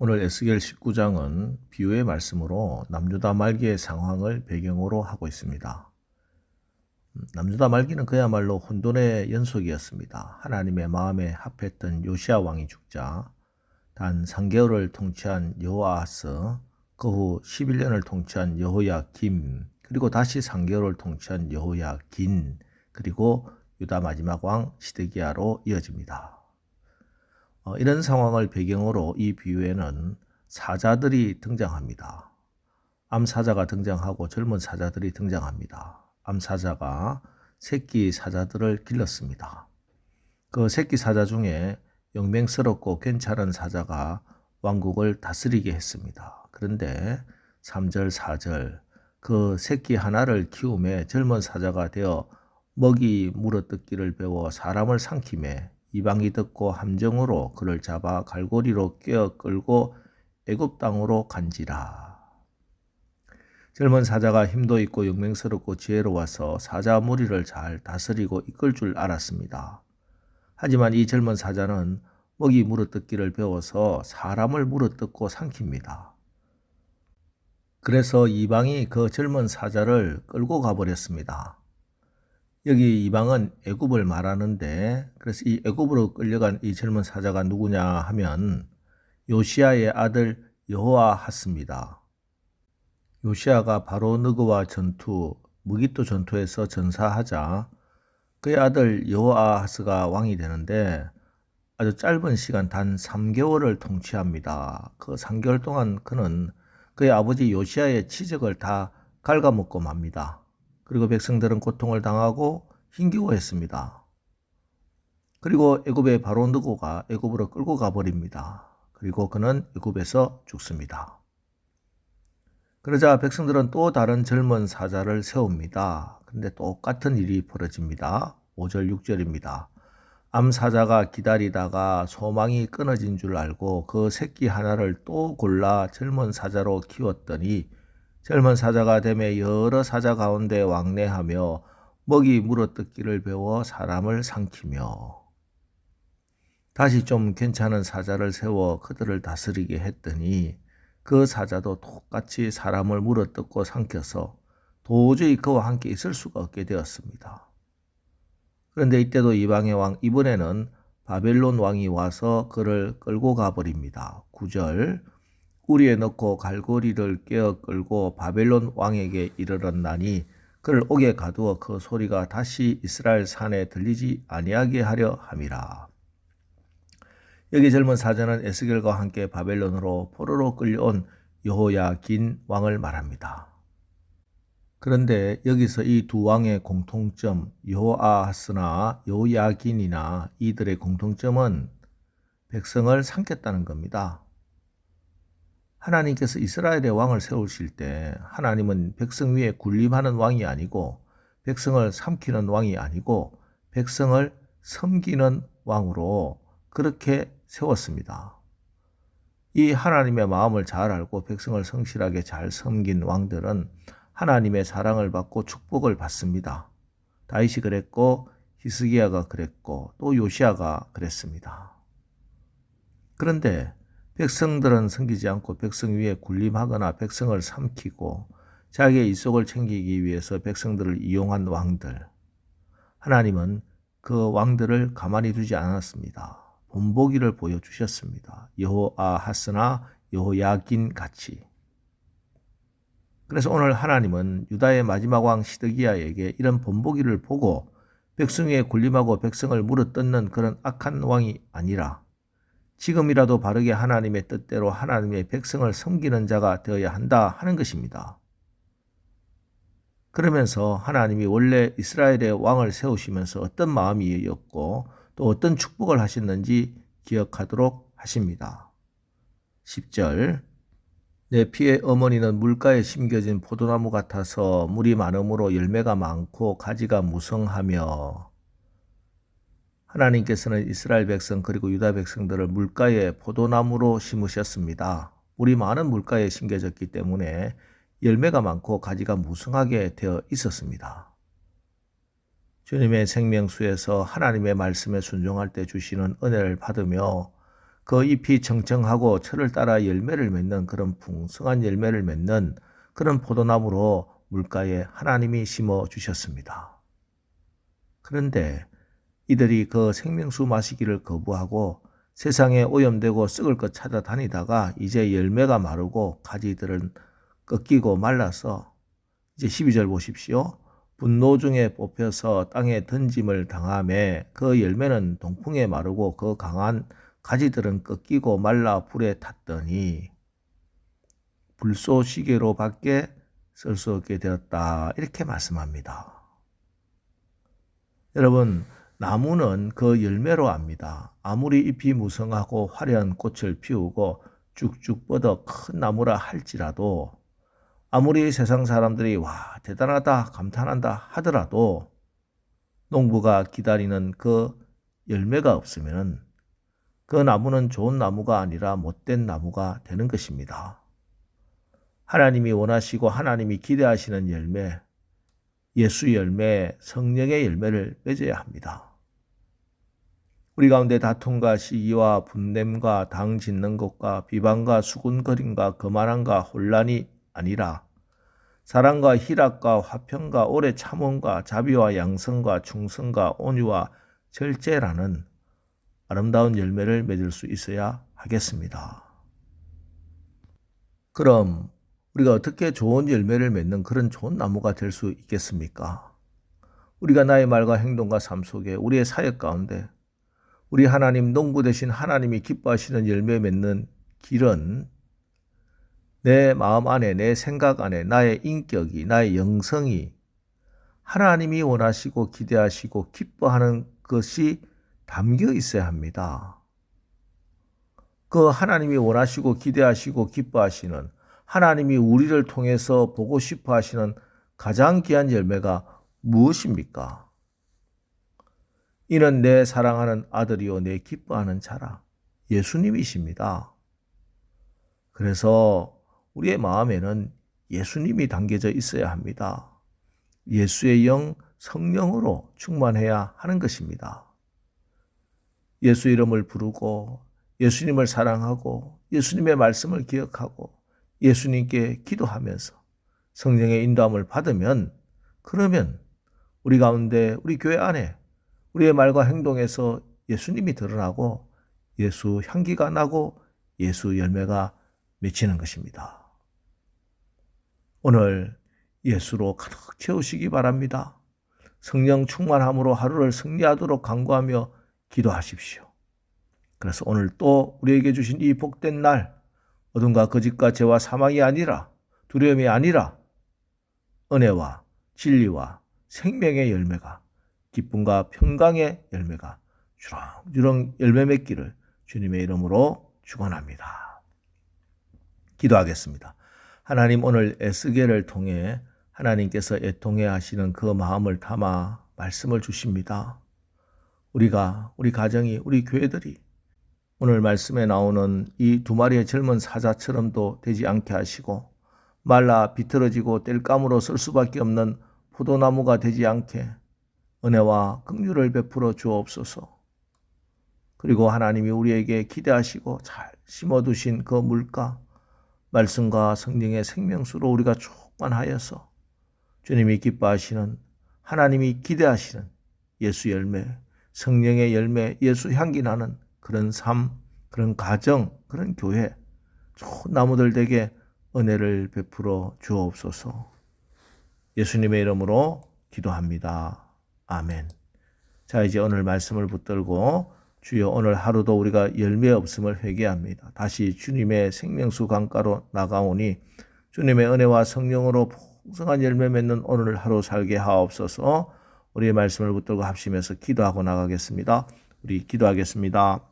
오늘 에스겔 19장은 비유의 말씀으로 남유다 말기의 상황을 배경으로 하고 있습니다. 남유다 말기는 그야말로 혼돈의 연속이었습니다. 하나님의 마음에 합했던 요시야 왕이 죽자 단 3개월을 통치한 여호아하스, 그 후 11년을 통치한 여호야김, 그리고 다시 3개월을 통치한 여호야긴, 그리고 유다 마지막 왕 시드기야로 이어집니다. 이런 상황을 배경으로 이 비유에는 사자들이 등장합니다. 암사자가 등장하고 젊은 사자들이 등장합니다. 암사자가 새끼 사자들을 길렀습니다. 그 새끼 사자 중에 영맹스럽고 괜찮은 사자가 왕국을 다스리게 했습니다. 그런데 3절, 4절 그 새끼 하나를 키움에 젊은 사자가 되어 먹이 물어뜯기를 배워 사람을 삼킴에 이방이 듣고 함정으로 그를 잡아 갈고리로 꿰어 끌고 애굽 땅으로 간지라. 젊은 사자가 힘도 있고 영맹스럽고 지혜로워서 사자 무리를 잘 다스리고 이끌 줄 알았습니다. 하지만 이 젊은 사자는 먹이 물어뜯기를 배워서 사람을 물어뜯고 삼킵니다. 그래서 이방이 그 젊은 사자를 끌고 가버렸습니다. 여기 이방은 애굽을 말하는데, 그래서 이 애굽으로 끌려간 이 젊은 사자가 누구냐 하면 요시야의 아들 여호아하스입니다. 요시야가 바로 느그와 전투, 무기토 전투에서 전사하자 그의 아들 여호아하스가 왕이 되는데 아주 짧은 시간 단 3개월을 통치합니다. 그 3개월 동안 그는 그의 아버지 요시야의 치적을 다 갉아먹고 맙니다. 그리고 백성들은 고통을 당하고 힘겨워했습니다. 그리고 애굽의 바로 느고가 애굽으로 끌고 가버립니다. 그리고 그는 애굽에서 죽습니다. 그러자 백성들은 또 다른 젊은 사자를 세웁니다. 그런데 똑같은 일이 벌어집니다. 5절, 6절입니다. 암사자가 기다리다가 소망이 끊어진 줄 알고 그 새끼 하나를 또 골라 젊은 사자로 키웠더니 젊은 사자가 되매 여러 사자 가운데 왕래하며 먹이 물어뜯기를 배워 사람을 삼키며 다시 좀 괜찮은 사자를 세워 그들을 다스리게 했더니 그 사자도 똑같이 사람을 물어뜯고 삼켜서 도저히 그와 함께 있을 수가 없게 되었습니다. 그런데 이때도 이방의 왕, 이번에는 바벨론 왕이 와서 그를 끌고 가버립니다. 9절 우리에 넣고 갈고리를 꿰어 끌고 바벨론 왕에게 이르렀나니 그를 옥에 가두어 그 소리가 다시 이스라엘 산에 들리지 아니하게 하려 함이라. 여기 젊은 사자는 에스겔과 함께 바벨론으로 포로로 끌려온 여호야긴 왕을 말합니다. 그런데 여기서 이 두 왕의 공통점, 여호아하스나 여호야긴이나 이들의 공통점은 백성을 삼켰다는 겁니다. 하나님께서 이스라엘의 왕을 세우실 때 하나님은 백성 위에 군림하는 왕이 아니고 백성을 삼키는 왕이 아니고 백성을 섬기는 왕으로 그렇게 세웠습니다. 이 하나님의 마음을 잘 알고 백성을 성실하게 잘 섬긴 왕들은 하나님의 사랑을 받고 축복을 받습니다. 다윗이 그랬고 히스기야가 그랬고 또 요시야가 그랬습니다. 그런데 백성들은 섬기지 않고 백성 위에 군림하거나 백성을 삼키고 자기의 일속을 챙기기 위해서 백성들을 이용한 왕들. 하나님은 그 왕들을 가만히 두지 않았습니다. 본보기를 보여주셨습니다. 여호아하스나 여호야긴 같이. 그래서 오늘 하나님은 유다의 마지막 왕 시드기야에게 이런 본보기를 보고 백성 위에 군림하고 백성을 물어뜯는 그런 악한 왕이 아니라 지금이라도 바르게 하나님의 뜻대로 하나님의 백성을 섬기는 자가 되어야 한다 하는 것입니다. 그러면서 하나님이 원래 이스라엘의 왕을 세우시면서 어떤 마음이었고 또 어떤 축복을 하셨는지 기억하도록 하십니다. 10절 내 피의 어머니는 물가에 심겨진 포도나무 같아서 물이 많음으로 열매가 많고 가지가 무성하며 하나님께서는 이스라엘 백성 그리고 유다 백성들을 물가에 포도나무로 심으셨습니다. 물이 많은 물가에 심겨졌기 때문에 열매가 많고 가지가 무성하게 되어 있었습니다. 주님의 생명수에서 하나님의 말씀에 순종할 때 주시는 은혜를 받으며 그 잎이 청청하고 철을 따라 열매를 맺는 그런 풍성한 열매를 맺는 그런 포도나무로 물가에 하나님이 심어 주셨습니다. 그런데 이들이 그 생명수 마시기를 거부하고 세상에 오염되고 썩을 것 찾아다니다가 이제 열매가 마르고 가지들은 꺾이고 말라서 이제 12절 보십시오. 분노 중에 뽑혀서 땅에 던짐을 당하매 그 열매는 동풍에 마르고 그 강한 가지들은 꺾이고 말라 불에 탔더니 불쏘시개로 밖에 쓸 수 없게 되었다. 이렇게 말씀합니다. 여러분, 나무는 그 열매로 압니다. 아무리 잎이 무성하고 화려한 꽃을 피우고 쭉쭉 뻗어 큰 나무라 할지라도 아무리 세상 사람들이 와 대단하다 감탄한다 하더라도 농부가 기다리는 그 열매가 없으면 그 나무는 좋은 나무가 아니라 못된 나무가 되는 것입니다. 하나님이 원하시고 하나님이 기대하시는 열매, 예수 열매, 성령의 열매를 맺어야 합니다. 우리 가운데 다툼과 시기와 분냄과 당 짓는 것과 비방과 수군거림과 거만함과 혼란이 아니라 사랑과 희락과 화평과 오래 참음과 자비와 양성과 충성과 온유와 절제라는 아름다운 열매를 맺을 수 있어야 하겠습니다. 그럼 우리가 어떻게 좋은 열매를 맺는 그런 좋은 나무가 될 수 있겠습니까? 우리가 나의 말과 행동과 삶 속에 우리의 사역 가운데 우리 하나님 농부 되신 하나님이 기뻐하시는 열매 맺는 길은 내 마음 안에, 내 생각 안에, 나의 인격이, 나의 영성이 하나님이 원하시고 기대하시고 기뻐하는 것이 담겨 있어야 합니다. 그 하나님이 원하시고 기대하시고 기뻐하시는 하나님이 우리를 통해서 보고 싶어 하시는 가장 귀한 열매가 무엇입니까? 이는 내 사랑하는 아들이요 내 기뻐하는 자라. 예수님이십니다. 그래서 우리의 마음에는 예수님이 담겨져 있어야 합니다. 예수의 영, 성령으로 충만해야 하는 것입니다. 예수 이름을 부르고 예수님을 사랑하고 예수님의 말씀을 기억하고 예수님께 기도하면서 성령의 인도함을 받으면 그러면 우리 가운데 우리 교회 안에 우리의 말과 행동에서 예수님이 드러나고 예수 향기가 나고 예수 열매가 맺히는 것입니다. 오늘 예수로 가득 채우시기 바랍니다. 성령 충만함으로 하루를 승리하도록 간구하며 기도하십시오. 그래서 오늘 또 우리에게 주신 이 복된 날, 어둠과 거짓과 죄와 사망이 아니라 두려움이 아니라 은혜와 진리와 생명의 열매가 기쁨과 평강의 열매가 주렁주렁 열매 맺기를 주님의 이름으로 축원합니다. 기도하겠습니다. 하나님 오늘 에스겔을 통해 하나님께서 애통해 하시는 그 마음을 담아 말씀을 주십니다. 우리가, 우리 가정이, 우리 교회들이 오늘 말씀에 나오는 이 두 마리의 젊은 사자처럼도 되지 않게 하시고 말라 비틀어지고 땔감으로 쓸 수밖에 없는 포도나무가 되지 않게 은혜와 긍휼을 베풀어 주옵소서. 그리고 하나님이 우리에게 기대하시고 잘 심어두신 그 물가 말씀과 성령의 생명수로 우리가 충만하여서 주님이 기뻐하시는 하나님이 기대하시는 예수 열매, 성령의 열매, 예수 향기 나는 그런 삶, 그런 가정, 그런 교회, 좋은 나무들 되게 은혜를 베풀어 주옵소서. 예수님의 이름으로 기도합니다. 아멘. 자, 이제 오늘 말씀을 붙들고 주여 오늘 하루도 우리가 열매 없음을 회개합니다. 다시 주님의 생명수 강가로 나가오니 주님의 은혜와 성령으로 풍성한 열매 맺는 오늘 하루 살게 하옵소서. 우리의 말씀을 붙들고 합심해서 기도하고 나가겠습니다. 우리 기도하겠습니다.